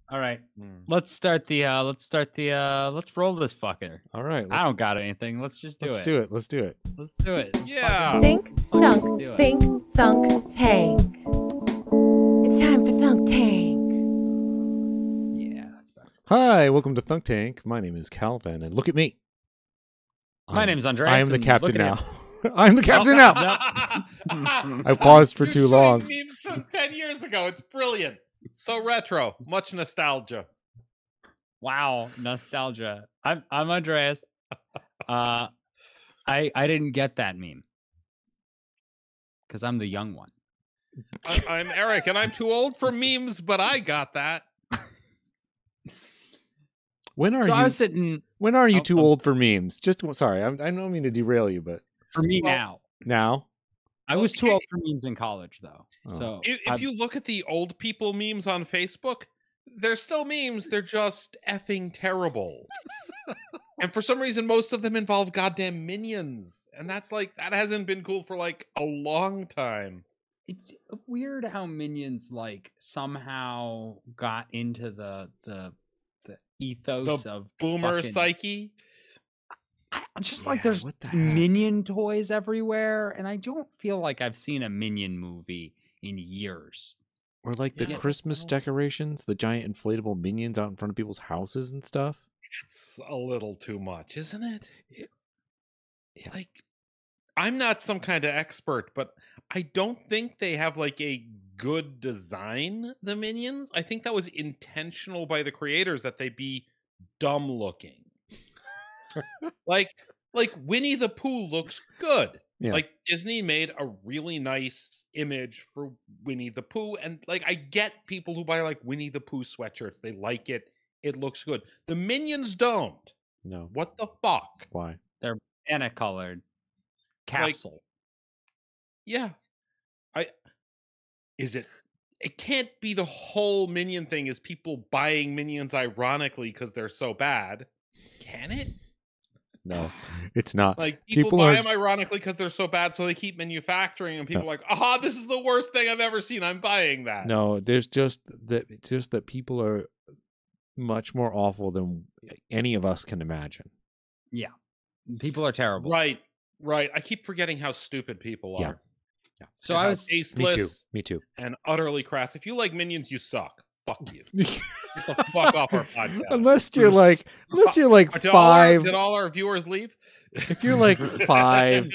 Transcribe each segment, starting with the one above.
All right. Let's roll this fucker. All right. I don't got anything. Let's just do Let's it. do it. Let's do it. Let's do it. Let's Yeah. fucking- Think, let's fucking thunk, do it. think, thunk, tank. It's time for Thunk Tank. Yeah. That's better. Hi, welcome to Thunk Tank. My name is Calvin, and look at me. My name's Andreas. I am the and captain look at now. I'm the captain now. I paused for You're too showing long. Memes from 10 years ago. It's brilliant. So retro. Much nostalgia. Wow, nostalgia. I'm Andreas. I didn't get that meme because I'm the young one. I'm Eric, and I'm too old for memes, but I got that. When are So I you? was sitting When are you Oh, too I'm old for memes? Just sorry, I don't mean to derail you, but for me Well, now. now. I was too old for memes in college, though. Oh. So If you look at the old people memes on Facebook, they're still memes. They're just effing terrible. And for some reason, most of them involve goddamn minions. And that hasn't been cool for like a long time. it's weird how minions like somehow got into the ethos of Boomer fucking- psyche. Just Yeah, like there's what the heck? minion toys everywhere, and I don't feel like I've seen a minion movie in years. Or like the Yeah, Christmas well- decorations, the giant inflatable minions out in front of people's houses and stuff. It's a little too much, isn't it? Yeah. Like, I'm not some kind of expert, but I don't think they have like a good design, the minions. I think that was intentional by the creators that they be dumb looking. like Winnie the Pooh looks good. Yeah. Like Disney made a really nice image for Winnie the Pooh, and like I get people who buy like Winnie the Pooh sweatshirts. They like it. It looks good. The minions don't. No. What the fuck? Why? They're banana colored capsule. Yeah. It can't be the whole minion thing is people buying minions ironically because they're so bad. Can it? No, it's not. Like people People buy are- them ironically because they're so bad, so they keep manufacturing, and people are like, aha, this is the worst thing I've ever seen. I'm buying that. No, there's just that. It's just that people are much more awful than any of us can imagine. People are terrible. Right. I keep forgetting how stupid people Yeah. are. So And I how was tasteless Me too. and utterly crass. If you like minions, you suck. Fuck you. Get the fuck off our podcast. unless you're like five. Did all our viewers leave? If you're like five,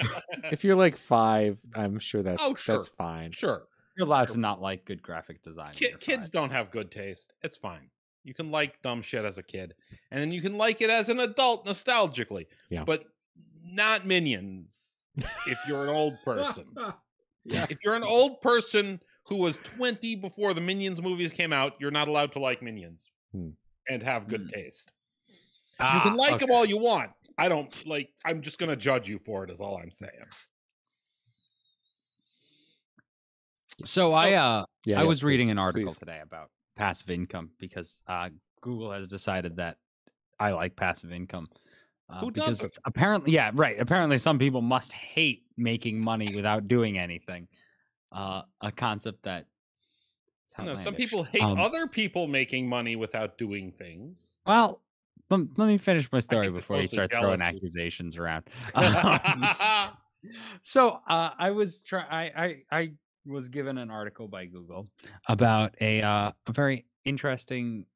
if you're like five, I'm sure that's Oh, sure. that's fine. Sure. you're allowed to not like good graphic design. You're Kids fine. don't have good taste. It's fine. You can like dumb shit as a kid, and then you can like it as an adult nostalgically. Yeah. But not minions if you're an old person. Yeah. If you're an old person who was 20 before the Minions movies came out, you're not allowed to like Minions and have good taste. You can like them all you want. I don't like. I'm just gonna judge you for it. Is all I'm saying. So I Yeah, was reading please, an article please. today about passive income because Google has decided that I like passive income. Who because doesn't? apparently, yeah, right. Apparently, some people must hate making money without doing anything. A concept that is No, some outlandish. people hate other people making money without doing things. Well, let me finish my story think it's before you mostly start throwing jealousy. accusations around. So I was given an article by Google about a very interesting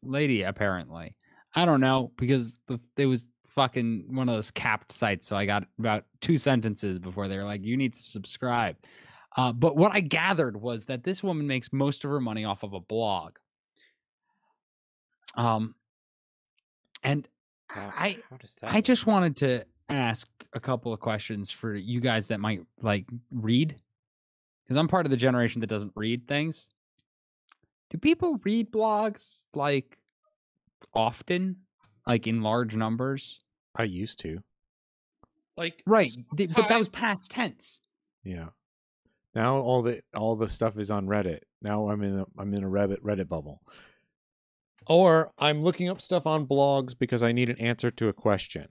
lady. Apparently, I don't know because it was fucking one of those capped sites. So I got about 2 sentences before they were like, "You need to subscribe." But what I gathered was that this woman makes most of her money off of a blog. And I does that I just wanted to ask a couple of questions for you guys that might like read, because I'm part of the generation that doesn't read things. Do people read blogs like often, like in large numbers? I used to. Like Right, but that time- was past tense. Yeah. Now all the stuff is on Reddit. Now I'm in a Reddit bubble. Or I'm looking up stuff on blogs because I need an answer to a question.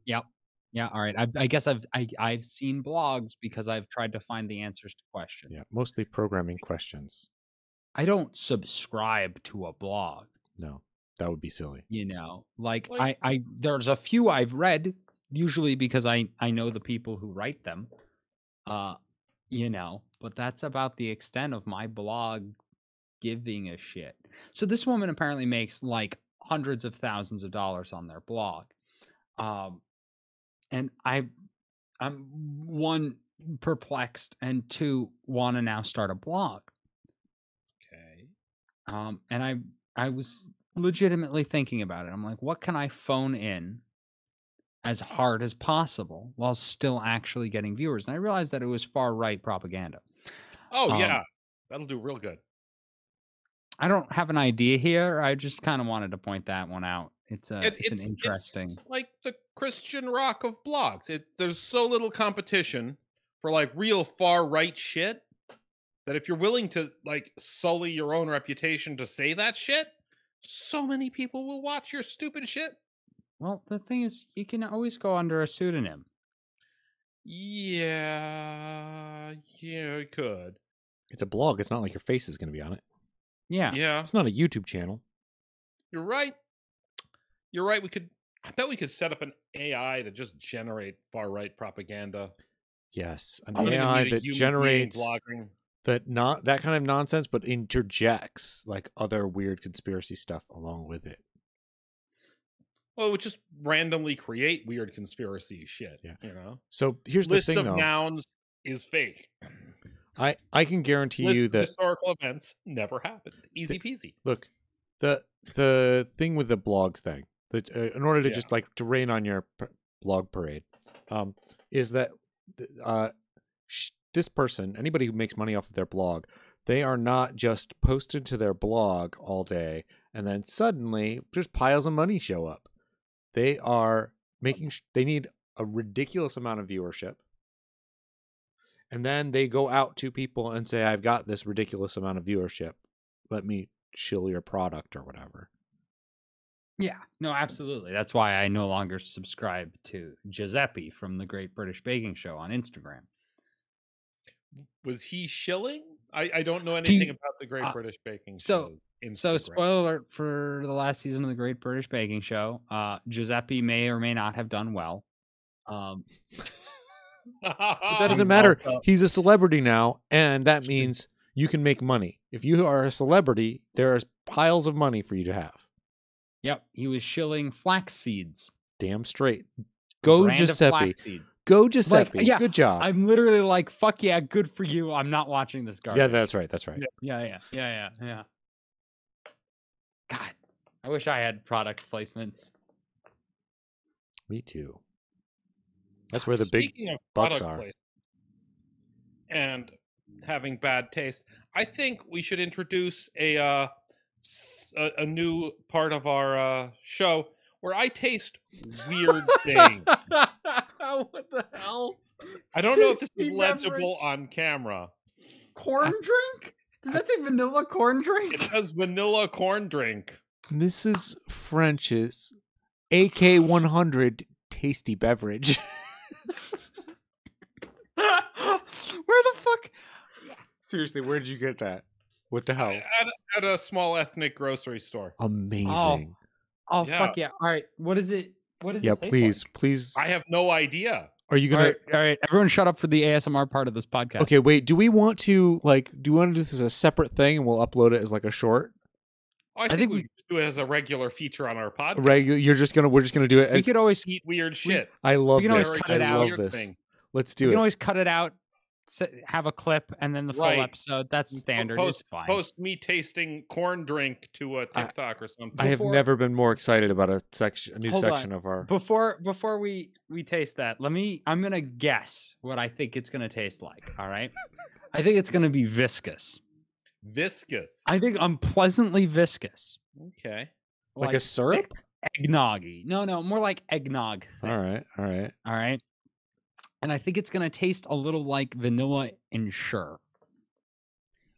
Yep. Yeah. All right. I guess I've seen blogs because I've tried to find the answers to questions. Yeah, mostly programming questions. I don't subscribe to a blog. No, that would be silly. Like Like- I there's a few I've read, usually because I know the people who write them. But that's about the extent of my blog giving a shit. So this woman apparently makes like hundreds of thousands of dollars on their blog. And I'm one, perplexed, and two, want to now start a blog. Okay. And I was legitimately thinking about it. I'm like, what can I phone in as hard as possible while still actually getting viewers? And I realized that it was far right propaganda. Oh yeah, that'll do real good. I don't have an idea here. I just kind of wanted to point that one out. It's an interesting. It's like the Christian rock of blogs. There's so little competition for like real far right shit that if you're willing to like sully your own reputation to say that shit, so many people will watch your stupid shit. Well, the thing is, you can always go under a pseudonym. Yeah, you could. It's a blog. It's not like your face is going to be on it. Yeah. Yeah, It's not a YouTube channel. you're right. You're right. I bet we could set up an AI to just generate far right propaganda. Yes, an You don't even AI need a that human being generates blogging. that kind of nonsense, but interjects like other weird conspiracy stuff along with it. Well, it would just randomly create weird conspiracy shit. Yeah. You know, So here's list the thing, of though. nouns is fake. I can guarantee List you of that historical events never happened. Easy peasy. look, the thing with the blogs thing, that in order to Yeah. just like to rain on your blog parade, is that this person, anybody who makes money off of their blog, they are not just posted to their blog all day and then suddenly just piles of money show up. They are making they need a ridiculous amount of viewership. And then they go out to people and say, I've got this ridiculous amount of viewership. Let me shill your product or whatever. Yeah. No, absolutely. That's why I no longer subscribe to Giuseppe from the Great British Baking Show on Instagram. Was he shilling? I don't know anything about the Great British Baking so- Show. So, Instagram. spoiler alert for the last season of the Great British Baking Show. Giuseppe may or may not have done well. But that doesn't And matter. also- He's a celebrity now, and that means you can make money. If you are a celebrity, there's piles of money for you to have. Yep, he was shilling flax seeds. Damn straight. Go Brand of Giuseppe. flaxseed. Go Giuseppe. yeah, Good job. I'm literally like, fuck yeah, good for you. I'm not watching this garbage. Yeah, that's right. That's right. Yeah. Yeah. God, I wish I had product placements. Me too. That's where the big Speaking of bucks product are. placement and having bad taste, I think we should introduce a new part of our show where I taste weird things. What the hell? I don't know if this is Tasty beverage. legible on camera. Corn drink? Does that say vanilla corn drink? It says vanilla corn drink. Mrs. French's AK-100 tasty beverage. Where the fuck? Seriously, where did you get that? What the hell? At a small ethnic grocery store. Amazing. Oh Yeah. fuck yeah! All right, what is it? What is Yeah, it? taste please, like? please. I have no idea. Are you All gonna? right, all right, everyone, shut up for the ASMR part of this podcast. Okay, wait. Do we want to do you want to do this as a separate thing and we'll upload it as like a short? I think think we- we should do it as a regular feature on our podcast. Regular. We're just gonna do it. we could always Eat weird shit. I love can always this. cut I it out. love Weird this. thing. Let's we do can it. always cut it out, have a clip, and then the full Right. episode. That's standard. Post, it's fine. post me tasting corn drink to a TikTok or something. I have before- never been more excited about a new Hold on. section of our. Before we taste that, I'm gonna guess what I think it's gonna taste like. All right, I think it's gonna be viscous. Viscous. I think I'm pleasantly viscous, Okay. Like a syrup? thick eggnoggy. No, more like eggnog. thick, All right. All right, and I think it's gonna taste a little like vanilla Ensure.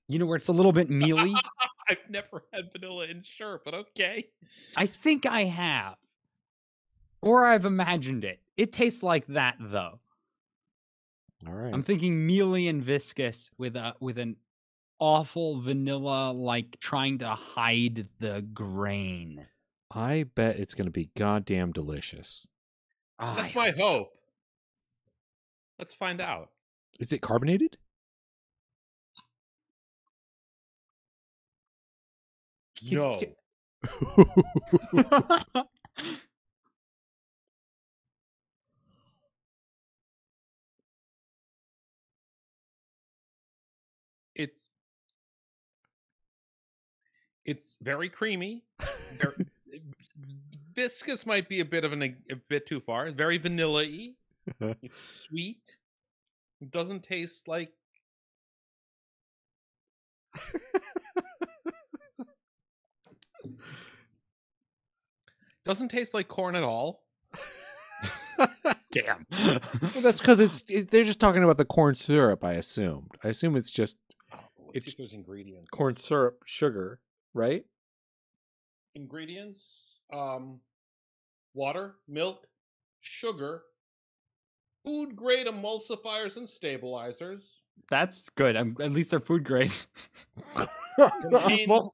You know, where it's a little bit mealy. I've never had vanilla Ensure, but okay. I think I have, or I've imagined it. It tastes like that though. All right. I'm thinking mealy and viscous with an awful vanilla, like trying to hide the grain. I bet it's going to be goddamn delicious. That's I my hope so. hope. Let's find out. Is it carbonated? No. It's very creamy. Viscous might be a bit too far. Very vanilla-y. It's sweet. It doesn't taste like corn at all. Damn. Well, that's because they're just talking about the corn syrup, I assumed. I assume it's just Let's see if there's ingredients. corn syrup, sugar, right? Ingredients: water, milk, sugar, food grade emulsifiers and stabilizers. That's good. At least they're food grade. Contain Well,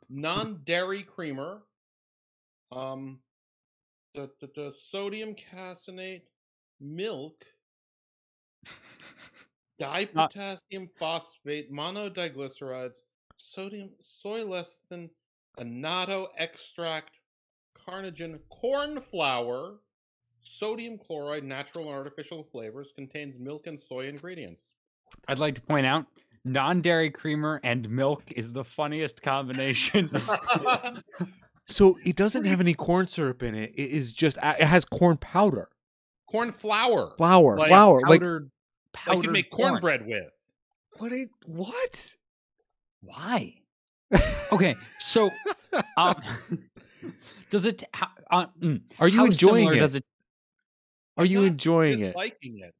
non-dairy creamer. The sodium caseinate, milk, dipotassium phosphate, monodiglycerides, sodium, soy lecithin, annatto extract, carnation, corn flour, sodium chloride, natural and artificial flavors, contains milk and soy ingredients. I'd like to point out non-dairy creamer and milk is the funniest combination. So it doesn't have any corn syrup in it. It is just it has corn powder, Corn flour. flour, Like flour. Like Powdered Like you make corn. cornbread with. what? Why? Okay, so does it? Are you how enjoying similar it? Does it? Are you Not enjoying it? disliking it.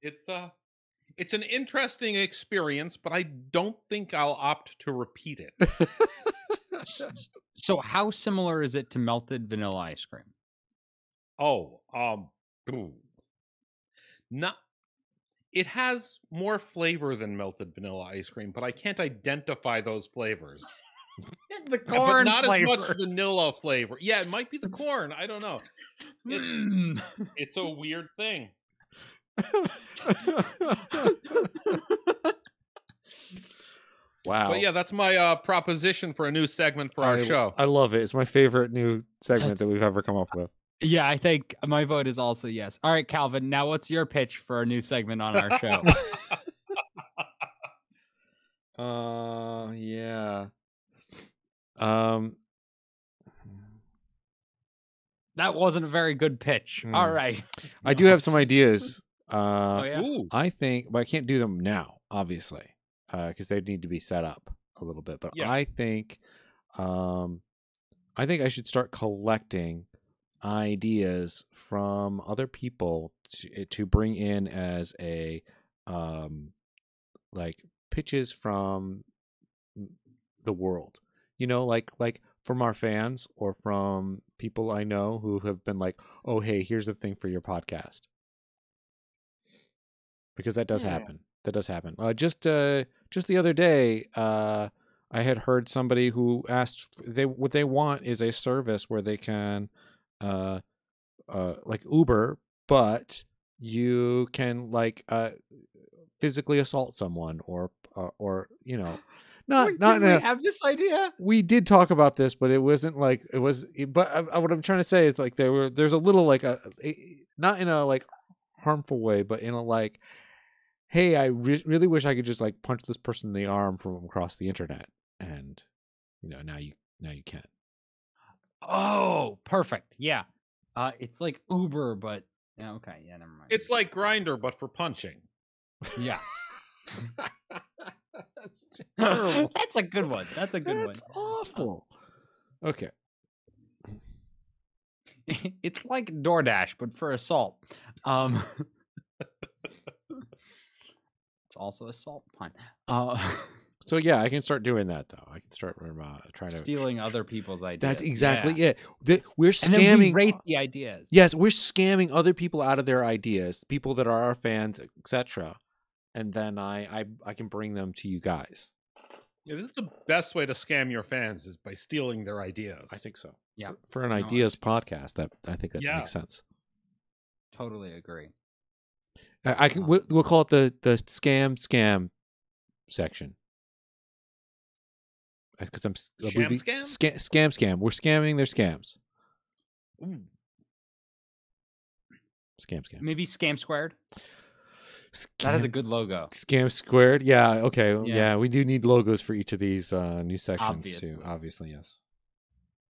It's an interesting experience, but I don't think I'll opt to repeat it. So how similar is it to melted vanilla ice cream? Oh, ooh. Not. It has more flavor than melted vanilla ice cream, but I can't identify those flavors. The But not as much vanilla flavor. Yeah, it might be the corn. I don't know. It's a weird thing. Wow. But yeah, that's my proposition for a new segment for our show. I love it. It's my favorite new segment that That's- we've ever come up with. Yeah, I think my vote is also yes. All right, Calvin. Now, what's your pitch for a new segment on our show? Yeah. That wasn't a very good pitch. All Hmm. right. I do have some ideas. Oh yeah. Ooh. I think, but I can't do them now, obviously, because they need to be set up a little bit. But Yeah. I think I should start collecting ideas from other people to bring in as a like pitches from the world. You know, like from our fans or from people I know who have been like, "Oh, hey, here's the thing for your podcast." Because that does Yeah. happen. That does happen. Just the other day, I had heard somebody who asked what they want is a service where they can, like Uber, but you can like physically assault someone or you know, not Wait, not did in we a, have this idea? we did talk about this, but it wasn't like it was. But what I'm trying to say is like there's a little like a not in a like harmful way, but in a like, hey, I really wish I could just like punch this person in the arm from across the internet, and you know now you can. Oh, perfect. Yeah. It's like Uber, but yeah, okay. Yeah, never mind. It's like Grindr, but for punching. yeah. That's terrible. That's a good one. That's a good That's awful. Okay. one. It's like DoorDash, but for assault. It's also a salt pun. So yeah, I can start doing that though. I can start trying to Stealing other people's ideas. That's exactly yeah. it. We're And then we scamming. rate the ideas. Yes, we're scamming other people out of their ideas, people that are our fans, etc. And then I can bring them to you guys. Yeah, this is the best way to scam your fans is by stealing their ideas. I think so. Yeah. For an No, ideas podcast, that I think that Yeah. makes sense. Totally agree. I can. We'll call it the scam section. Because Sham scam? Scam. We're scamming their scams. Ooh. Scam. Maybe Scam Squared. That is a good logo. Scam Squared. Yeah. Okay. Yeah. Yeah. We do need logos for each of these new sections Obviously. too. Obviously, yes.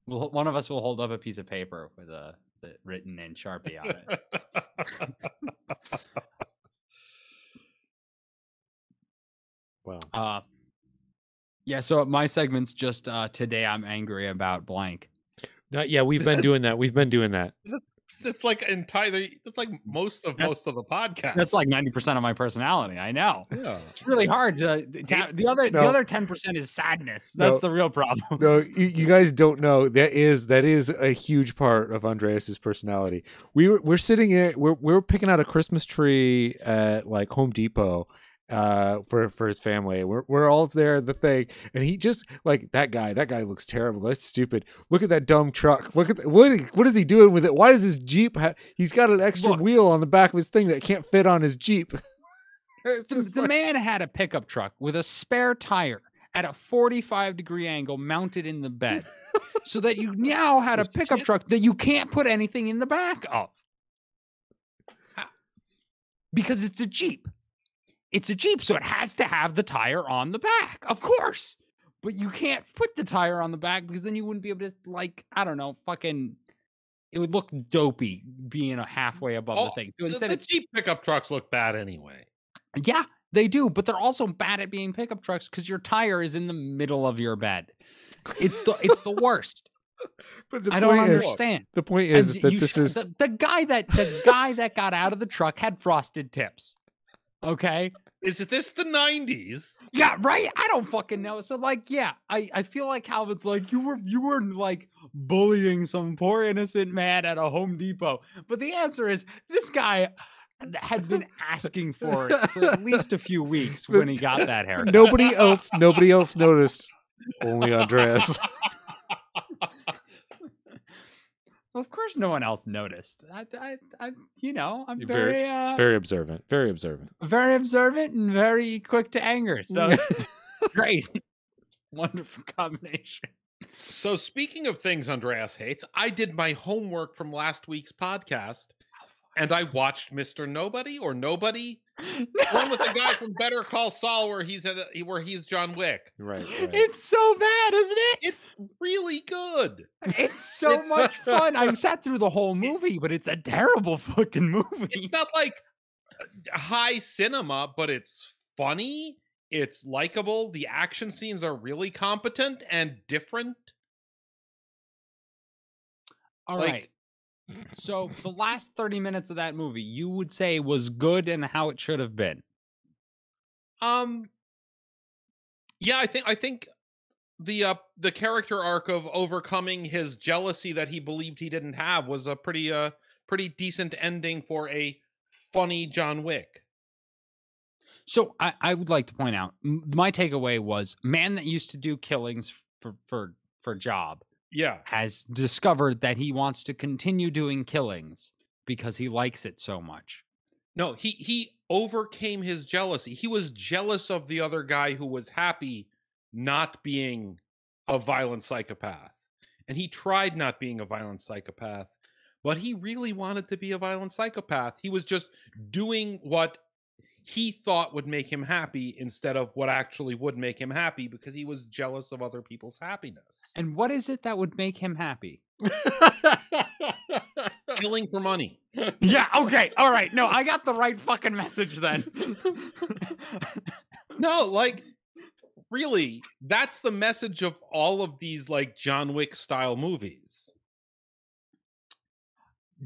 One of us will hold up a piece of paper with written in Sharpie on it. Wow. Yeah. So my segment's just today I'm angry about blank. Yeah, we've been doing that. We've been doing that. It's like entirely. It's like most of the podcast. That's like 90% of my personality. I know. Yeah. It's really hard to the other 10% is sadness. That's the real problem. No, you guys don't know that is a huge part of Andreas's personality. We're sitting here. We're picking out a Christmas tree at like Home Depot for his family. We're all there at the thing, and he just like that guy looks terrible. That's stupid. Look at that dumb truck. Look at what is he doing with it? Why does his Jeep he's got an extra wheel on the back of his thing that can't fit on his Jeep? The man had a pickup truck with a spare tire at a 45-degree angle mounted in the bed, so that you now had a pickup truck that you can't put anything in the back of because it's a Jeep. It's a Jeep, so it has to have the tire on the back, of course. But you can't put the tire on the back because then you wouldn't be able to, like, I don't know, fucking. It would look dopey being halfway above the thing. So instead, the Jeep pickup trucks look bad anyway. Yeah, they do, but they're also bad at being pickup trucks because your tire is in the middle of your bed. It's the worst. But the I don't point is, understand. the point is that this is the guy that got out of the truck had frosted tips. Okay. Is this the 90s? Yeah, right. I don't fucking know. So like, yeah, I feel like Calvin's like you were like bullying some poor innocent man at a Home Depot. But the answer is this guy had been asking for it for at least a few weeks when he got that haircut. nobody else noticed. Only Andreas. Of course, no one else noticed. I'm You're very very observant. Very observant. very observant and very quick to anger. So it's great. Wonderful combination. So speaking of things Andreas hates, I did my homework from last week's podcast and I watched Mr. Nobody or Nobody. One with the guy from Better Call Saul where he's John Wick. Right. It's so bad, isn't it? It's really good. It's so much fun. I sat through the whole movie, but it's a terrible fucking movie. It's not like high cinema, but it's funny. It's likable. The action scenes are really competent and different. All right. So the last 30 minutes of that movie, you would say was good and how it should have been. Yeah, I think the character arc of overcoming his jealousy that he believed he didn't have was a pretty decent ending for a funny John Wick. So I would like to point out my takeaway was man that used to do killings for job Yeah. has discovered that he wants to continue doing killings because he likes it so much. No, he overcame his jealousy. He was jealous of the other guy who was happy not being a violent psychopath. And he tried not being a violent psychopath, but he really wanted to be a violent psychopath. He was just doing what he thought would make him happy instead of what actually would make him happy because he was jealous of other people's happiness. And what is it that would make him happy? Killing for money. Yeah, okay. All right. No, I got the right fucking message then. No, like really, that's the message of all of these like John Wick style movies.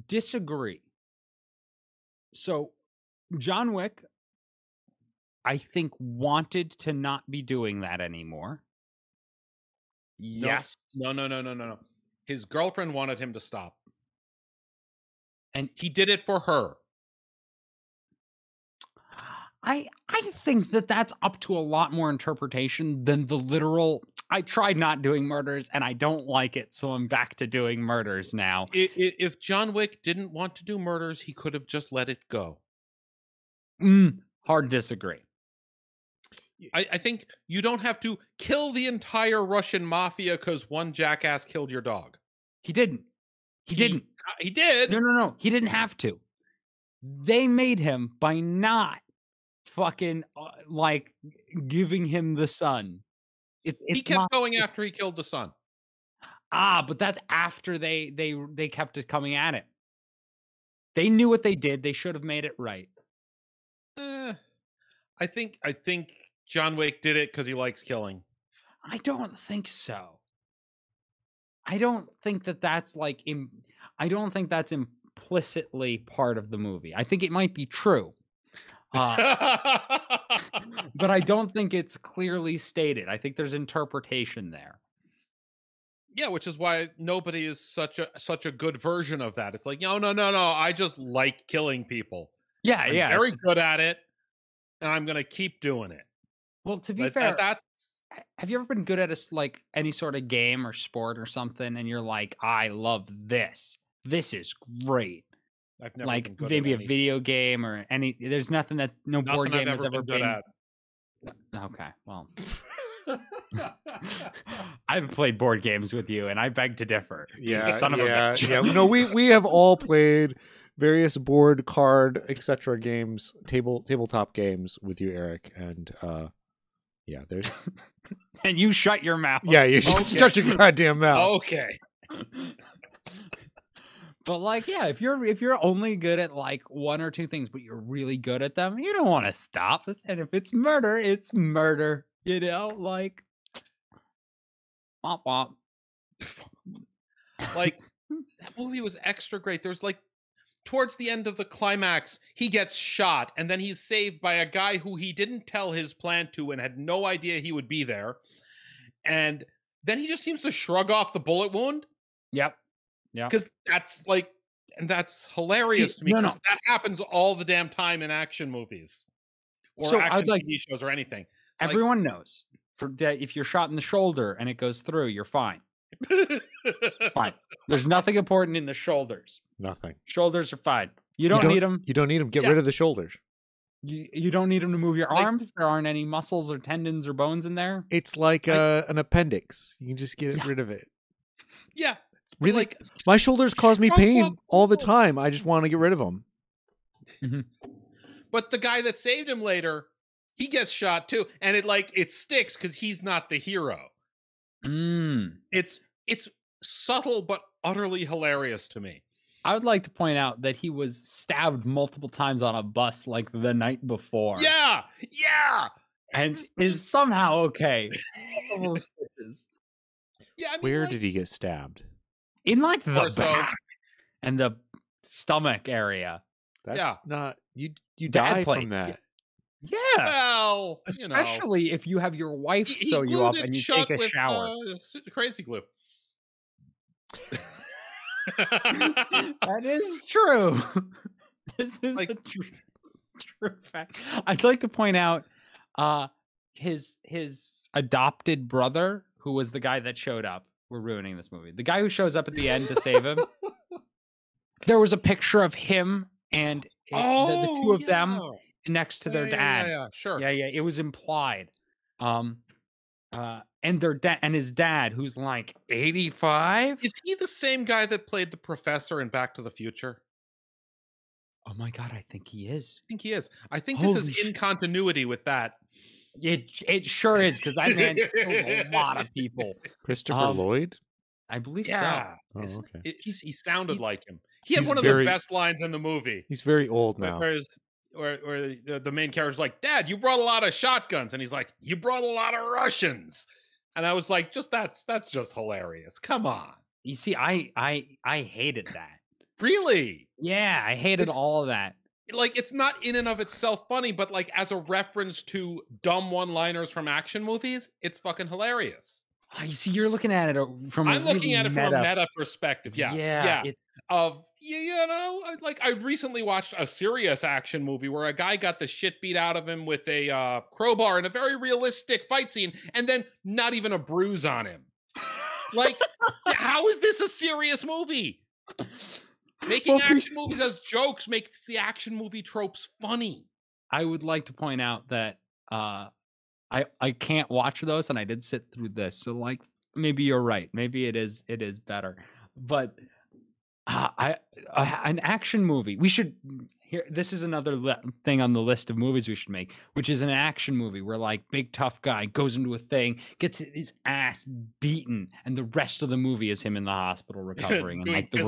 Disagree. So, John Wick, I think, wanted to not be doing that anymore. Yes. No. His girlfriend wanted him to stop. And he did it for her. I think that that's up to a lot more interpretation than the literal. I tried not doing murders and I don't like it, so I'm back to doing murders now. If John Wick didn't want to do murders, he could have just let it go. Hard disagree. I think you don't have to kill the entire Russian mafia because one jackass killed your dog. He didn't. He didn't. He did. No. He didn't have to. They made him by not fucking like giving him the son. He kept going after he killed the son. But that's after they kept it coming at it. They knew what they did. They should have made it right. I think John Wick did it because he likes killing. I don't think so. I don't think that's like I don't think that's implicitly part of the movie. I think it might be true. But I don't think it's clearly stated. I think there's interpretation there. Yeah, which is why nobody is such a good version of that. It's like, no. I just like killing people. Yeah, I'm very good at it, and I'm gonna keep doing it. Well, to be fair, have you ever been good at like any sort of game or sport or something, and you're like, I love this. This is great. I've never like been good maybe at a video game or any. There's nothing that board game has ever been good at. Okay, well, I've played board games with you, and I beg to differ. Yeah, Son of a bitch. yeah. No, we have all played various board, card, etc. games, tabletop games with you, Eric, and yeah, there's. And you shut your mouth. Yeah, you shut your goddamn mouth. Okay. But like, yeah, if you're only good at like one or two things, but you're really good at them, you don't want to stop. And if it's murder, it's murder. You know, like, womp womp. Like that movie was extra great. There's like towards the end of the climax, he gets shot, and then he's saved by a guy who he didn't tell his plan to and had no idea he would be there. And then he just seems to shrug off the bullet wound. Yep. Yeah. Because that's like, and that's hilarious to me. No. That happens all the damn time in action movies or action TV shows or anything. It's everyone knows if you're shot in the shoulder and it goes through, you're fine. Fine. There's nothing important in the shoulders. Nothing. Shoulders are fine. You don't need them. You don't need them. Get rid of the shoulders. You don't need them to move your arms. There aren't any muscles or tendons or bones in there. It's like an appendix. You can just get rid of it. Yeah. Really? Like, my shoulders cause me pain all the time. I just want to get rid of them. But the guy that saved him later, he gets shot too, and it sticks because he's not the hero. It's subtle but utterly hilarious to me. I would like to point out that he was stabbed multiple times on a bus like the night before. Yeah. And is somehow okay. Yeah. I mean, where did he get stabbed? In like the back and the stomach area. That's not you die from that. Yeah. Well, especially if you have your wife sew you up and you take a shower. Crazy glue. That is true. This is a true fact. I'd like to point out his adopted brother, who was the guy that showed up. We're ruining this movie. The guy who shows up at the end to save him. There was a picture of him and the two of them next to their dad. Yeah, sure. Yeah. It was implied. And their dad and his dad, who's like 85. Is he the same guy that played the professor in Back to the Future? Oh my god, I think he is. I think this is in continuity with that. It sure is, because that man killed a lot of people. Christopher Lloyd? I believe so. Oh, okay. He sounded like him. He had one of the best lines in the movie. He's very old now. Where the main character's like, Dad, you brought a lot of shotguns. And he's like, you brought a lot of Russians. And I was like, that's just hilarious. Come on. You see, I hated that. Really? Yeah, I hated all of that. Like, it's not in and of itself funny, but like as a reference to dumb one-liners from action movies, it's fucking hilarious. I see you're looking at it from I'm looking at it from a meta perspective. Yeah. of I recently watched a serious action movie where a guy got the shit beat out of him with a crowbar in a very realistic fight scene, and then not even a bruise on him. Like, how is this a serious movie? Making action movies as jokes makes the action movie tropes funny. I would like to point out that I can't watch those, and I did sit through this, so like maybe you're right. Maybe it is better, but an action movie. We should here. This is another thing on the list of movies we should make, which is an action movie where like big tough guy goes into a thing, gets his ass beaten, and the rest of the movie is him in the hospital recovering, and like the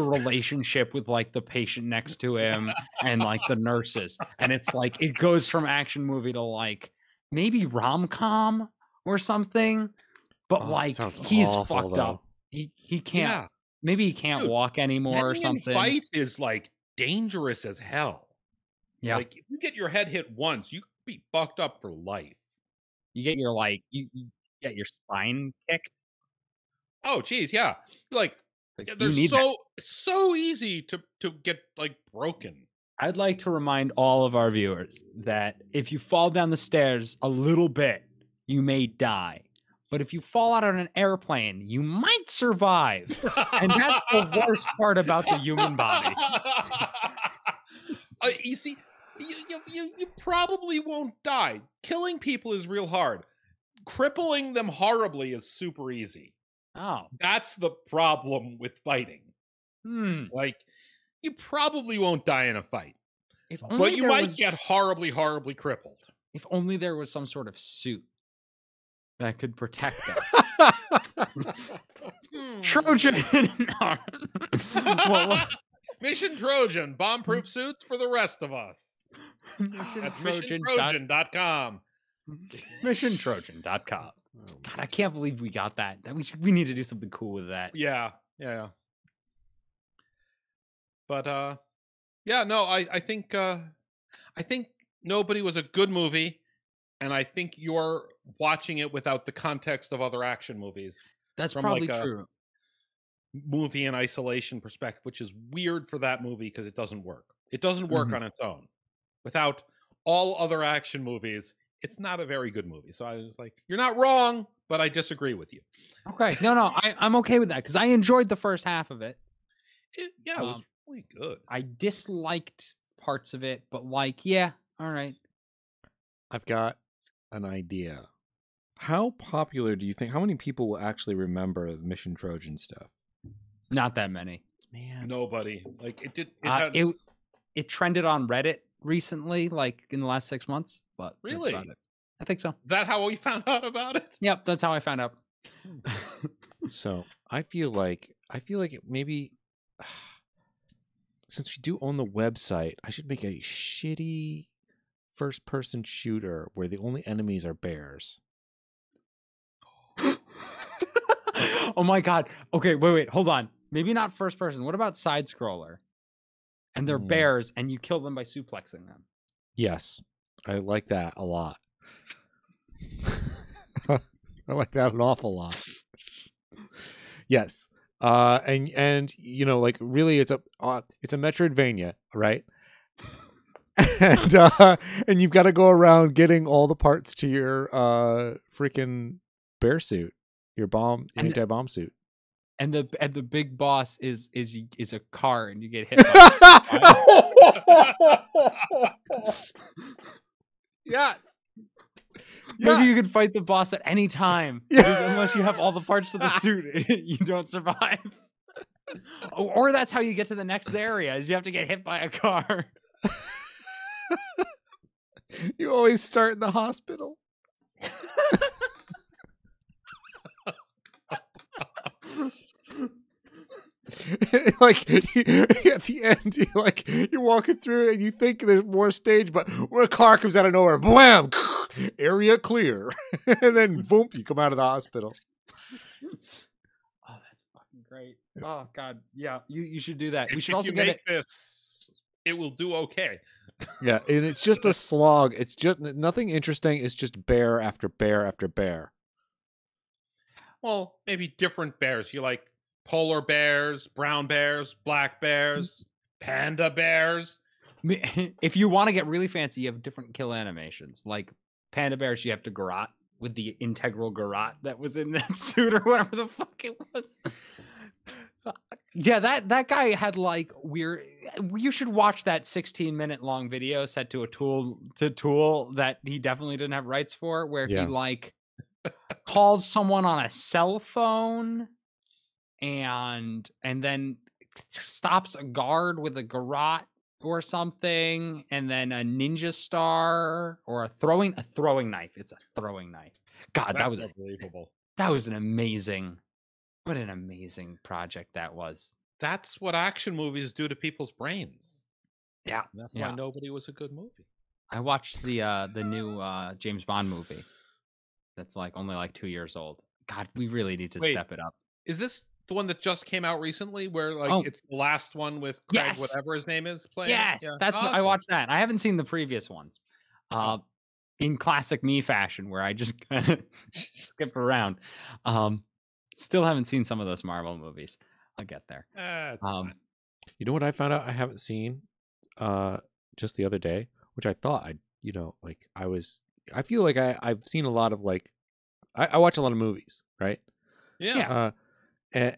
relationship with like the patient next to him and like the nurses, and it's like it goes from action movie to like maybe rom-com or something, but like he's awful, fucked though. up. He can't. Yeah. Maybe he can't walk anymore or Getting in something. fights is like dangerous as hell. Yeah. Like if you get your head hit once, you could be fucked up for life. You get your like you get your spine kicked. Oh geez, yeah. Like You there's need it's so easy to get like broken. I'd like to remind all of our viewers that if you fall down the stairs a little bit, you may die. But if you fall out on an airplane, you might survive. And that's the worst part about the human body. You see, you probably won't die. Killing people is real hard. Crippling them horribly is super easy. Oh. That's the problem with fighting. Like, you probably won't die in a fight. But you might get horribly, horribly crippled. If only there was some sort of suit that could protect us. Trojan. Mission Trojan, bomb-proof suits for the rest of us. That's missiontrojan.com. Missiontrojan.com. God, I can't believe we got that. We need to do something cool with that. Yeah. But yeah, no, I think Nobody was a good movie, and I think you're watching it without the context of other action movies. That's From, probably like, true. Movie in isolation perspective, which is weird for that movie because it doesn't work. It doesn't work on its own. Without all other action movies, it's not a very good movie. So I was like, you're not wrong, but I disagree with you. Okay. No, I'm okay with that because I enjoyed the first half of it. It was really good. I disliked parts of it, but like, yeah, all right. I've got an idea. How popular do you think? How many people will actually remember the Mission Trojan stuff? Not that many. Man, Nobody. Like it did. It trended on Reddit recently, like in the last 6 months. But that's Really? about it. I think so. Is that how we found out about it? Yep, that's how I found out. So I feel like maybe since we do own the website, I should make a shitty first-person shooter where the only enemies are bears. Oh my god. Okay, wait, hold on. Maybe not first person. What about side scroller? And they're bears and you kill them by suplexing them. Yes, I like that a lot. I like that an awful lot. Yes. And you know, like really it's a Metroidvania, right? And you've got to go around getting all the parts to your freaking bear suit, your anti-bomb suit. And the big boss is a car and you get hit by Yes. Maybe you can fight the boss at any time. Unless you have all the parts to the suit, you don't survive. Or that's how you get to the next area, is you have to get hit by a car. You always start in the hospital. Like at the end, you're walking through and you think there's more stage, but when a car comes out of nowhere, blam, area clear, and then boom, you come out of the hospital. Oh, that's fucking great! Oh god, yeah, you should do that. We should If also you get make it. this, it will do okay. Yeah, and it's just a slog. It's just nothing interesting. It's just bear after bear after bear. Well, maybe different bears. You like polar bears, brown bears, black bears, panda bears. If you want to get really fancy, you have different kill animations. Like Panda Bears, you have to garrote with the integral garrote that was in that suit or whatever the fuck it was. Yeah, that guy had like weird. You should watch that 16-minute long video set to a tool that he definitely didn't have rights for, where Yeah. he like calls someone on a cell phone and then stops a guard with a garrote or something, and then a ninja star or a throwing knife. It's a throwing knife. God, That's unbelievable. that was an amazing project that was. That's what action movies do to people's brains. Yeah, That's yeah. why Nobody was a good movie. I watched the new James Bond movie. That's like only like 2 years old. God, we really need to Wait. step it up. Is this the one that just came out recently, where like it's the last one with Craig, Yes. whatever his name is, playing? Yes, Yeah. that's Oh, I watched that. I haven't seen the previous ones. In classic me fashion, where I just kind of skip around. Still haven't seen some of those Marvel movies. I'll get there. it's fine. You know what I found out I haven't seen just the other day, which I thought I feel like I've seen a lot of like I watch a lot of movies, right? Yeah. And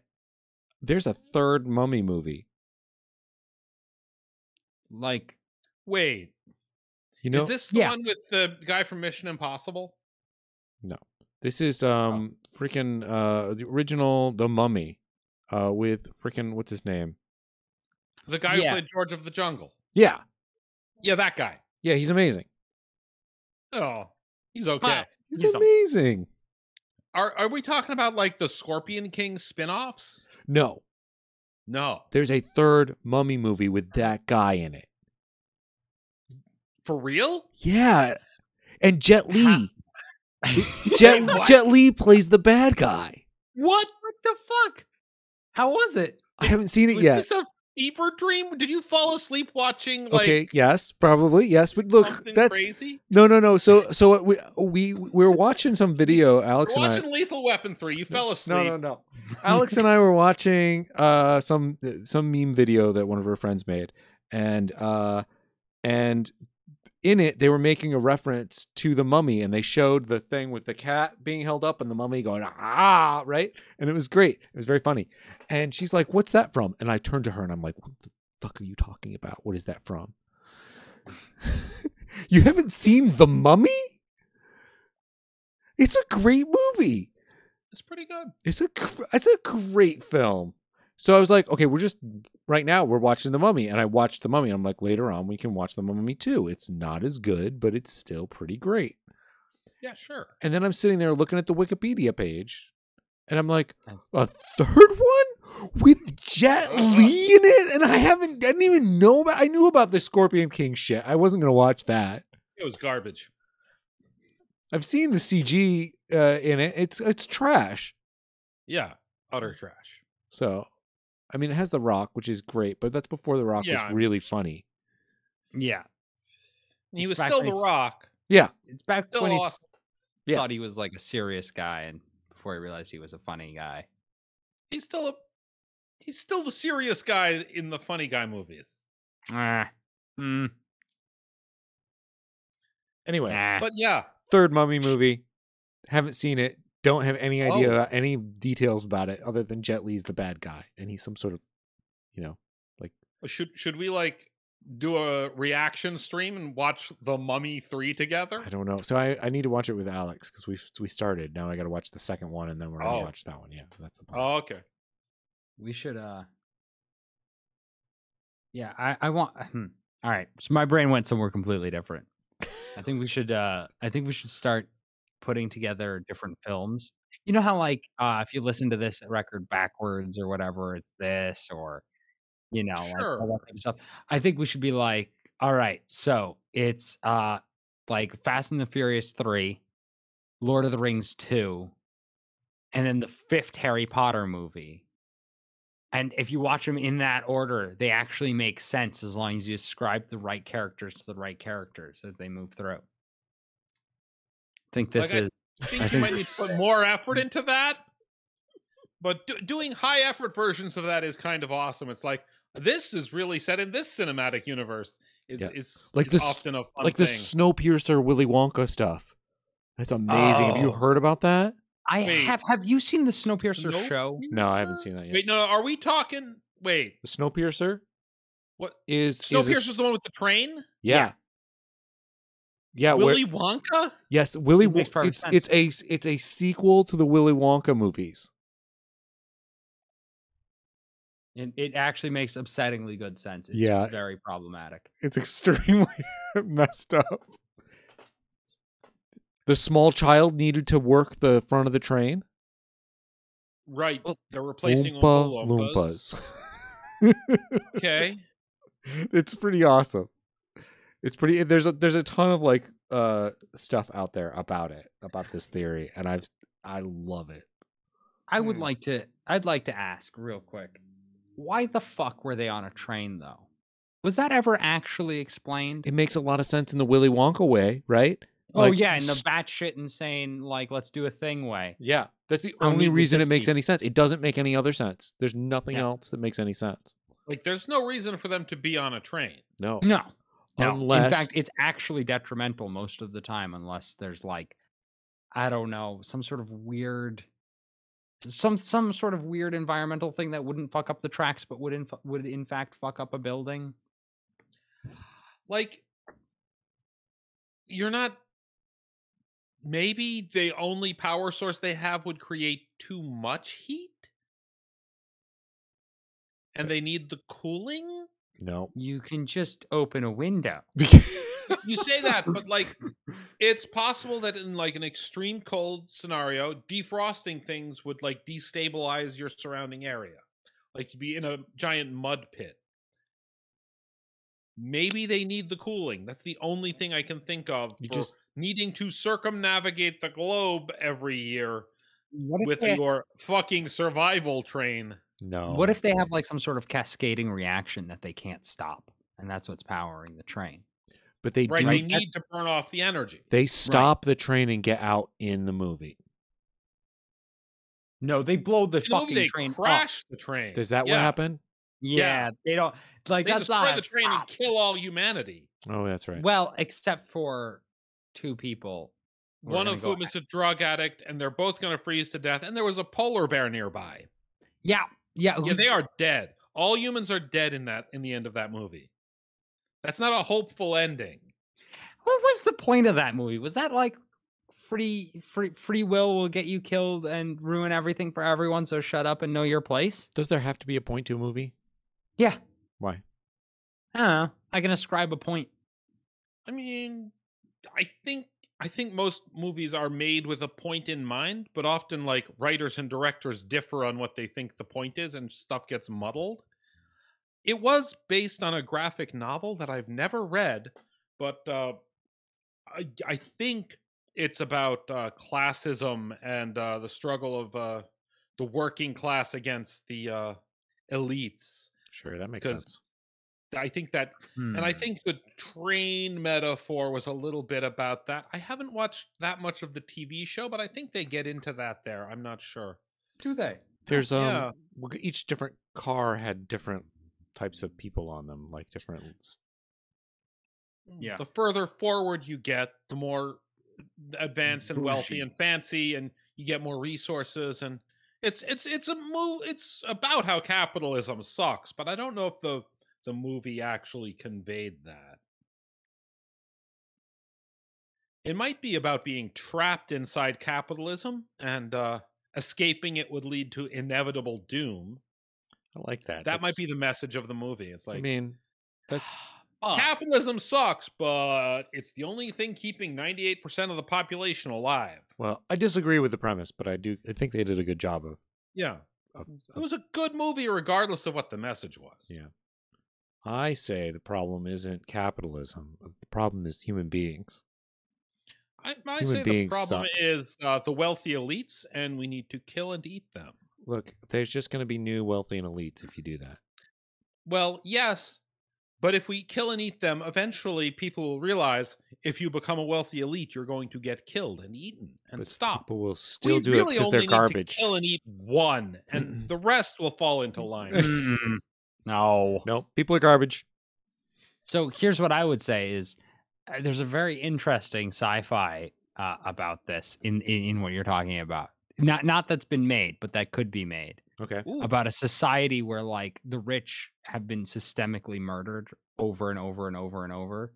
there's a third Mummy movie. Like, Wait, You know, is this the Yeah. one with the guy from Mission Impossible? this is freaking the original The Mummy with freaking what's his name? The guy Yeah. who played George of the Jungle. Yeah. Yeah, that guy. Yeah, he's amazing. Oh, he's okay. Wow. He's He's amazing. Are we talking about like the Scorpion King spin-offs? No, No. there's a third Mummy movie with that guy in it. For real? Yeah. And Jet Li. Wait, what? Jet Li plays the bad guy. What? what the fuck? How was it? I haven't seen it Was yet. this a fever dream? Did you fall asleep watching like Okay, yes, probably. Yes, but look, something that's crazy? no. So we were watching some video, Alex You're and I. watching Lethal Weapon 3. You fell asleep. No. Alex and I were watching some meme video that one of her friends made, and in it they were making a reference to the Mummy, and they showed the thing with the cat being held up and the mummy going right, and it was great. It was very funny. And she's like, "What's that from?" And I turned to her and I'm like, "What the fuck are you talking about? What is that from?" You haven't seen The Mummy? It's a great movie. It's pretty good. It's a great film. So I was like, okay, right now we're watching The Mummy, and I watched The Mummy. I'm like, later on we can watch The Mummy 2. It's not as good, but it's still pretty great. Yeah, sure. And then I'm sitting there looking at the Wikipedia page, and I'm like, Nice. a third one with Jet Li in it, and I didn't even know about. I knew about the Scorpion King shit. I wasn't gonna watch that. It was garbage. I've seen the CG in it. It's trash. Yeah, utter trash. So, I mean, it has The Rock, which is great, but that's before The Rock Yeah, was I mean- really funny. Yeah, He was Back still when The he's- Rock. Yeah, it's back Still when he awesome. Yeah. thought he was like a serious guy, and before he realized he was a funny guy. He's still the serious guy in the funny guy movies. Anyway, Nah. But yeah, third Mummy movie. Haven't seen it. Don't have any idea, Oh. any details about it other than Jet Li's the bad guy, and he's some sort of, should we like do a reaction stream and watch The Mummy 3 together? I don't know. So I need to watch it with Alex because we started. Now I got to watch the second one, and then we're gonna Oh. watch that one. Yeah, that's the plan. Oh, okay. We should yeah, I want all right. So my brain went somewhere completely different. I think we should start putting together different films. You know how like if you listen to this record backwards or whatever, it's this, or you know, like all that type of stuff. I think we should be like, all right, so it's like Fast and the Furious 3, Lord of the Rings 2, and then the 5th Harry Potter movie. And if you watch them in that order, they actually make sense as long as you ascribe the right characters to the right characters as they move through. I think this Like, is I think you might need to put more effort into that. But doing high effort versions of that is kind of awesome. It's like this is really set in this cinematic universe. Yeah. Is Like this- often a fun Like the thing. Snowpiercer Willy Wonka stuff. That's amazing. Have you Oh. heard about that? I Wait. have you seen the Snowpiercer show? No, I haven't seen that yet. Wait, no, are we talking? Wait, The Snowpiercer what? is Snowpiercer's the one with the train? Yeah. Yeah, Willy Wonka? yes, Willy It makes Wonka. perfect It's a sequel to the Willy Wonka movies. It actually makes upsettingly good sense. It's Yeah. very problematic. It's extremely messed up. The small child needed to work the front of the train. Right. Well, They're replacing Oompa Oompa Loompas. Loompas. Okay. It's pretty awesome. It's pretty. There's a ton of like stuff out there about this theory, and I love it. I'd like to ask real quick. Why the fuck were they on a train though? Was that ever actually explained? It makes a lot of sense in the Willy Wonka way, right? Oh Like, yeah, in the batshit insane, like let's do a thing way. Yeah, that's the How only neat would reason this it makes be? any sense. It doesn't make any other sense. There's nothing Yeah. else that makes any sense. Like, there's no reason for them to be on a train. No. No. No. Unless- In fact, it's actually detrimental most of the time unless there's like, I don't know, some sort of weird environmental thing that wouldn't fuck up the tracks but would in fact fuck up a building. Like, you're not. Maybe the only power source they have would create too much heat? And they need the cooling? No. You can just open a window. You say that, but like, it's possible that in like an extreme cold scenario, defrosting things would like destabilize your surrounding area. Like you'd be in a giant mud pit. Maybe they need the cooling. That's the only thing I can think of You for just- needing to circumnavigate the globe every year What if with they, your fucking survival train. No. what if they have like some sort of cascading reaction that they can't stop, and that's what's powering the train? But they Right, do. they need to burn off the energy. They stop the train and get out in the movie. No, they blow the In the movie, fucking they train up. crash the train. Does that Yeah. what happened? Yeah, they don't like They that's destroy not the a train stop. and kill all humanity. Oh, that's right. Well, except for two people. who are One gonna of go whom is a drug addict, and they're both going to freeze to death. And there was a polar bear nearby. Yeah. Yeah, they are dead. All humans are dead in the end of that movie. That's not a hopeful ending. What was the point of that movie? Was that like free will get you killed and ruin everything for everyone, so shut up and know your place? Does there have to be a point to a movie? Yeah. Why? I don't know. I can ascribe a point. I mean, I think most movies are made with a point in mind, but often like writers and directors differ on what they think the point is, and stuff gets muddled. It was based on a graphic novel that I've never read, but I think it's about classism and the struggle of the working class against the elites. Sure, that makes 'Cause sense. I think that, and I Hmm. think the train metaphor was a little bit about that. I haven't watched that much of the TV show, but I think they get into that there. I'm not sure. Do they? There's yeah. each different car had different types of people on them, like different. Yeah. The further forward you get, the more advanced and wealthy Bougie. and fancy, and you get more resources. And it's a move. It's about how capitalism sucks, but I don't know if the movie actually conveyed that. It might be about being trapped inside capitalism, and escaping it would lead to inevitable doom. I like that. That might be the message of the movie. It's like, I mean, that's Fuck. capitalism sucks, but it's the only thing keeping 98% of the population alive. well. I disagree with the premise, but I think they did a good job of. Yeah. of, It was a good movie regardless of what the message was. Yeah. I say the problem isn't capitalism. The problem is human beings. I Human say the beings problem suck. is the wealthy elites, and we need to kill and eat them. Look, there's just going to be new wealthy and elites if you do that. Well, yes, But if we kill and eat them, eventually people will realize if you become a wealthy elite, you're going to get killed and eaten and But stop. people will still We do really it because only they're need garbage. to kill and eat one, and the rest will fall into line. Mm, no. No, people are garbage. So here's what I would say is there's a very interesting sci-fi about this in what you're talking about. Not that's been made, but that could be made. Okay. Ooh, About a society where like the rich have been systemically murdered over and over and over and over.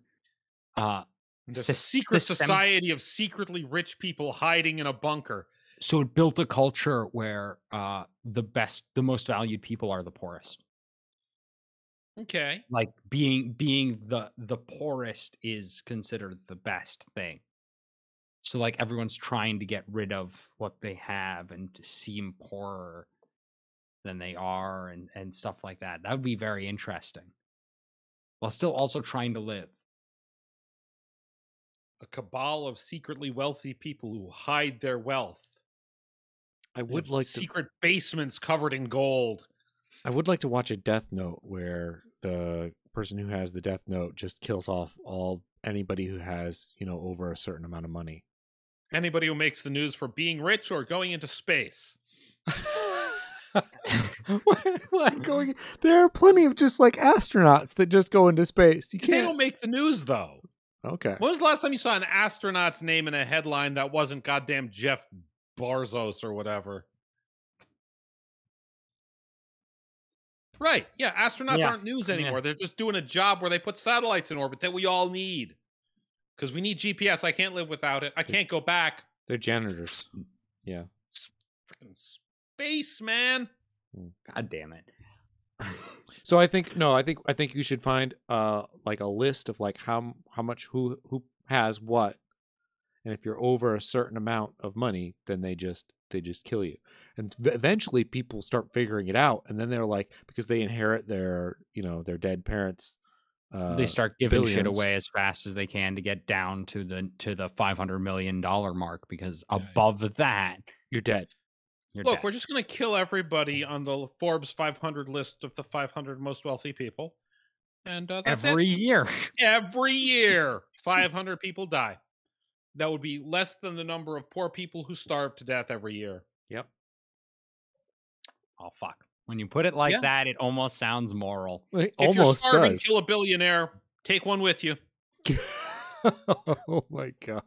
there's a secret system- society of secretly rich people hiding in a bunker. So it built a culture where the most valued people are the poorest. Okay. Like being the poorest is considered the best thing. So like everyone's trying to get rid of what they have and to seem poorer than they are and stuff like that. That would be very interesting. While still also trying to live. A cabal of secretly wealthy people who hide their wealth. I They would have like to. secret basements covered in gold. I would like to watch a Death Note where the person who has the Death Note just kills off anybody who has over a certain amount of money. Anybody who makes the news for being rich or going into space. Why going? There are plenty of just like astronauts that just go into space. You They can't. don't make the news though. Okay. When was the last time you saw an astronaut's name in a headline that wasn't goddamn Jeff Bezos or whatever? Right. Yeah, astronauts Yeah. aren't news Yeah. anymore. They're just doing a job where they put satellites in orbit that we all need. Because we need GPS. I can't live without it. I can't go back. They're janitors. Yeah. Freaking space, man. God damn it. So I think you should find like a list of like how much who has what, and if you're over a certain amount of money, then they just kill you, and eventually people start figuring it out, and then they're like, because they inherit their their dead parents. They start giving shit billions. away as fast as they can to get down to the $500 million mark, because Yeah. above that You're dead. you're Look, dead. we're just going to kill everybody on the Forbes 500 list of the 500 most wealthy people. And that's every it. year. Every year, 500 people die. That would be less than the number of poor people who starve to death every year. Yep. Oh fuck. When you put it like Yeah. that, it almost sounds moral. It If you're almost starving, does. kill a billionaire. Take one with you. Oh my god.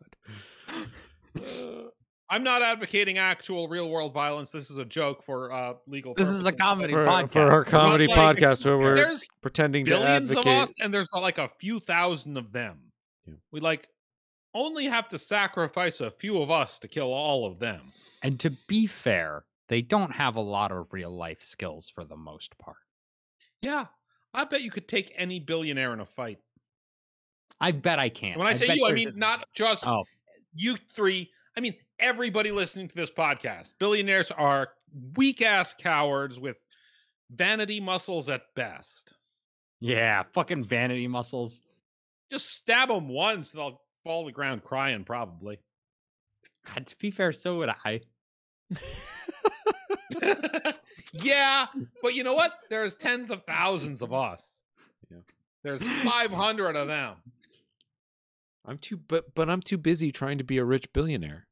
I'm not advocating actual real world violence. This is a joke for legal This is a purposes. comedy For podcast. our comedy like- podcast where we're There's pretending to billions of advocate. us, and there's like a few thousand of them. Yeah. We like only have to sacrifice a few of us to kill all of them. And to be fair, they don't have a lot of real life skills for the most part. Yeah, I bet you could take any billionaire in a fight. I bet I can. And when I say bet you, I there's mean not just Oh, you three. I mean everybody listening to this podcast. Billionaires are weak ass cowards with vanity muscles at best. yeah, fucking vanity muscles. Just stab them once, they'll fall to the ground crying, probably. God, to be fair, so would I. Yeah, but you know what? There's tens of thousands of us. Yeah. There's 500 of them. I'm too busy trying to be a rich billionaire.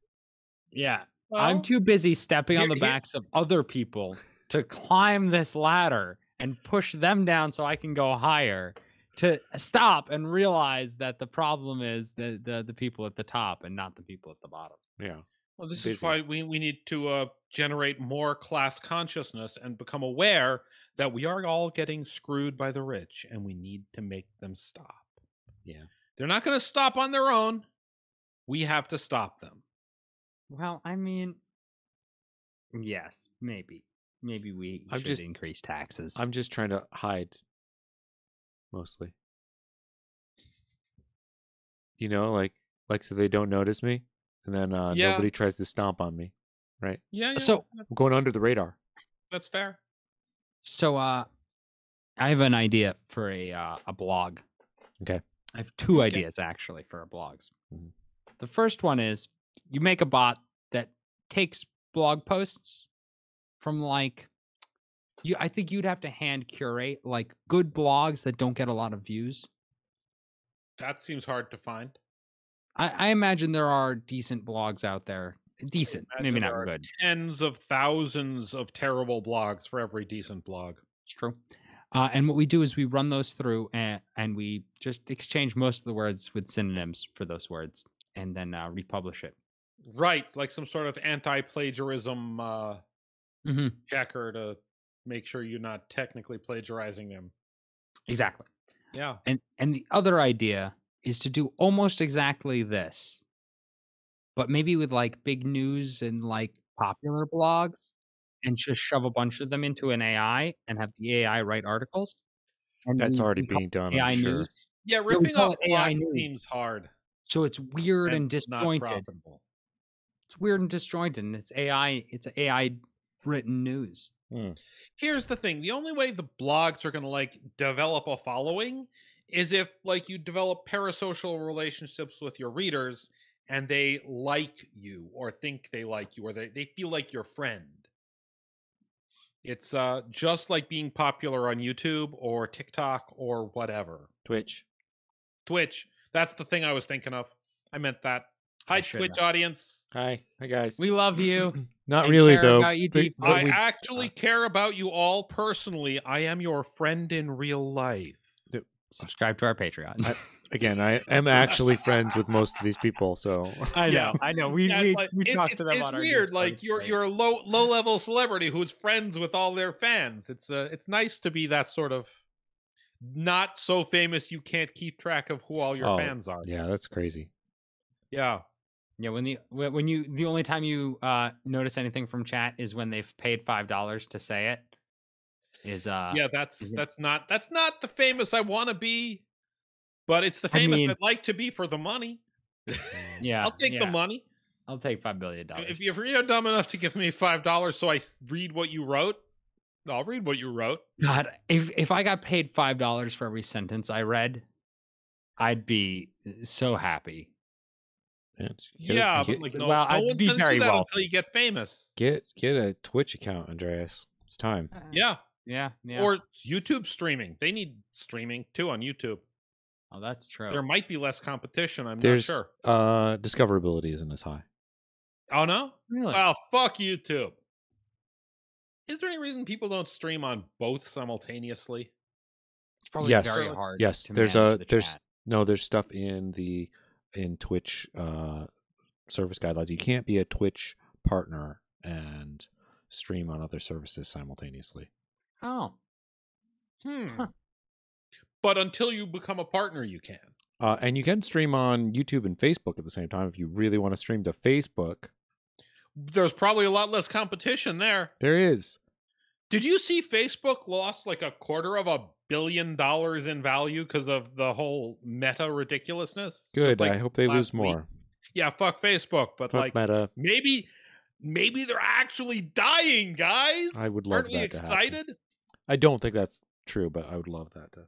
Yeah. Well, I'm too busy stepping on here- the backs of other people to climb this ladder and push them down so I can go higher, to stop and realize that the problem is the people at the top and not the people at the bottom. Yeah. Well, this is busy. why we need to generate more class consciousness and become aware that we are all getting screwed by the rich, and we need to make them stop. Yeah. They're not going to stop on their own. We have to stop them. Well, I mean, yes, maybe. Maybe we I'm should just- increase taxes. I'm just trying to hide. Mostly. Like so they don't notice me, and then Yeah. nobody tries to stomp on me. Right. Yeah, So- I'm going under the radar. that's fair. So, I have an idea for a blog. Okay. I have two Okay. ideas actually for blogs. Mhm. The first one is you make a bot that takes blog posts from like I think you'd have to hand curate like good blogs that don't get a lot of views. That seems hard to find. I imagine there are decent blogs out there. Decent, maybe Imagine not there are good. Tens of thousands of terrible blogs for every decent blog. It's true. And what we do is we run those through and we just exchange most of the words with synonyms for those words and then republish it. Right, like some sort of anti-plagiarism Mm-hmm. checker to make sure you're not technically plagiarizing them. Exactly. Yeah. And the other idea is to do almost exactly this, but maybe with like big news and like popular blogs, and just shove a bunch of them into an AI and have the AI write articles. And That's we already call being it done, AI I'm sure. news. Yeah, we ripping call off it AI blogs news. seems hard So it's weird and not disjointed. profitable. It's weird and disjointed, and it's AI. It's AI written news. Here's the thing: the only way the blogs are going to like develop a following is if like you develop parasocial relationships with your readers and they like you or think they like you or they feel like your friend. It's just like being popular on YouTube or TikTok or whatever. Twitch. That's the thing I was thinking of. I meant that. Hi, should Twitch know. audience. Hi guys. We love you. Not and really care though. about you But- deeply. but I we- actually care about you all personally. I am your friend in real life. Subscribe to our Patreon. Again, I am actually friends with most of these people, so I know. We Yeah, we, like, we talked to them it's on our weird. Discord. Like It's you're great. you're a low level celebrity who's friends with all their fans. It's nice to be that sort of not so famous you can't keep track of who all your fans are. yeah, that's crazy. Yeah. Yeah, when the only time you notice anything from chat is when they've paid $5 to say it. Yeah, that's is it- not the famous I want to be, but it's the famous mean- I'd like to be for the money. Yeah, I'll take the money. I'll take $5 billion. If you're dumb enough to give me $5 so I read what you wrote, I'll read what you wrote. God, if I got paid $5 for every sentence I read, I'd be so happy. Yeah, get, but like get- no, well, no I'd one's be gonna very do that wealthy. until you get famous. get a Twitch account, Andreas. It's time. Yeah. Yeah. Or YouTube streaming. They need streaming too on YouTube. Oh, that's true. There might be less competition. I'm There's not sure. discoverability isn't as high. Oh no? Really? Well, fuck YouTube. Is there any reason people don't stream on both simultaneously? It's probably Yes. very hard. Yes, to there's manage the there's chat. no there's stuff in Twitch service guidelines. You can't be a Twitch partner and stream on other services simultaneously. Oh, Huh. But until you become a partner, you can. And you can stream on YouTube and Facebook at the same time if you really want to stream to Facebook. There's probably a lot less competition there. There is. Did you see Facebook lost like $250 million in value because of the whole Meta ridiculousness? Just, Good. like, I hope they last lose more. week. Yeah, fuck Facebook, but Fuck like Meta. maybe they're actually dying, guys. I would love Aren't we that to happen. excited? I don't think that's true, but I would love that to.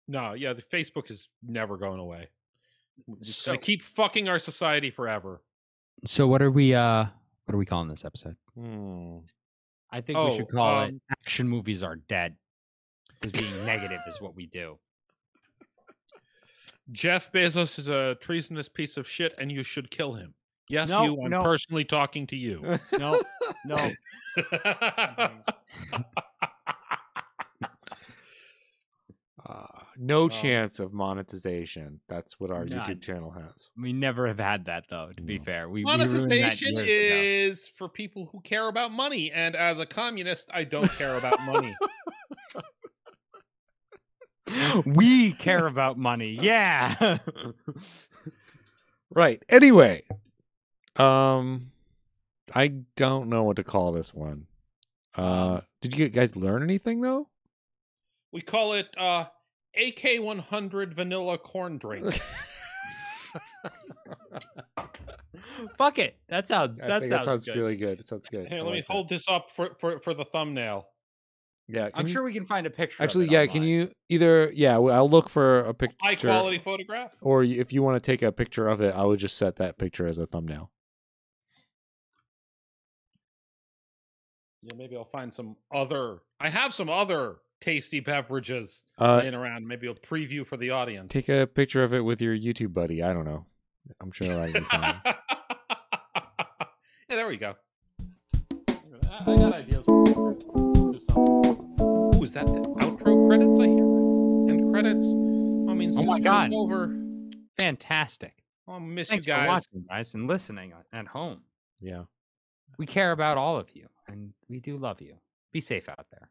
No, yeah, the Facebook is never going away. It's So- gonna keep fucking our society forever. so what are we calling this episode? I think we Oh, should call it "Action Movies Are Dead" because being negative is what we do. Jeff Bezos is a treasonous piece of shit, and you should kill him. Yes, No, you. I'm no. personally talking to you. No, no. No chance of monetization. That's what our None. YouTube channel has. We never have had that though. To be No. fair, we ruined that Monetization years is for people who care about money, and as a communist, I don't care about money. ago. We care about money. Yeah. Right. Anyway, I don't know what to call this one. Did you guys learn anything though? We call it AK-100 vanilla corn drink. Fuck it. That sounds. I think that sounds good. really good. It sounds good. Here, I let me like that. hold this up for the thumbnail. Yeah, I'm can you- sure we can find a picture. Actually, of it yeah. Can online. you either? Yeah, I'll look for a picture. High quality photograph. Or if you want to take a picture of it, I would just set that picture as a thumbnail. Yeah, maybe I'll find some other. I have some other tasty beverages Uh, laying around. Maybe I'll preview for the audience. Take a picture of it with your YouTube buddy. I don't know. I'm sure that'll be fine. Yeah, there we go. I got ideas. We'll do something. Ooh, is that the outro credits I hear? And credits. I mean, Oh my since God. it's over. Fantastic. I'll miss Thanks you for guys. watching, guys, and listening at home. Yeah. We care about all of you, and we do love you. Be safe out there.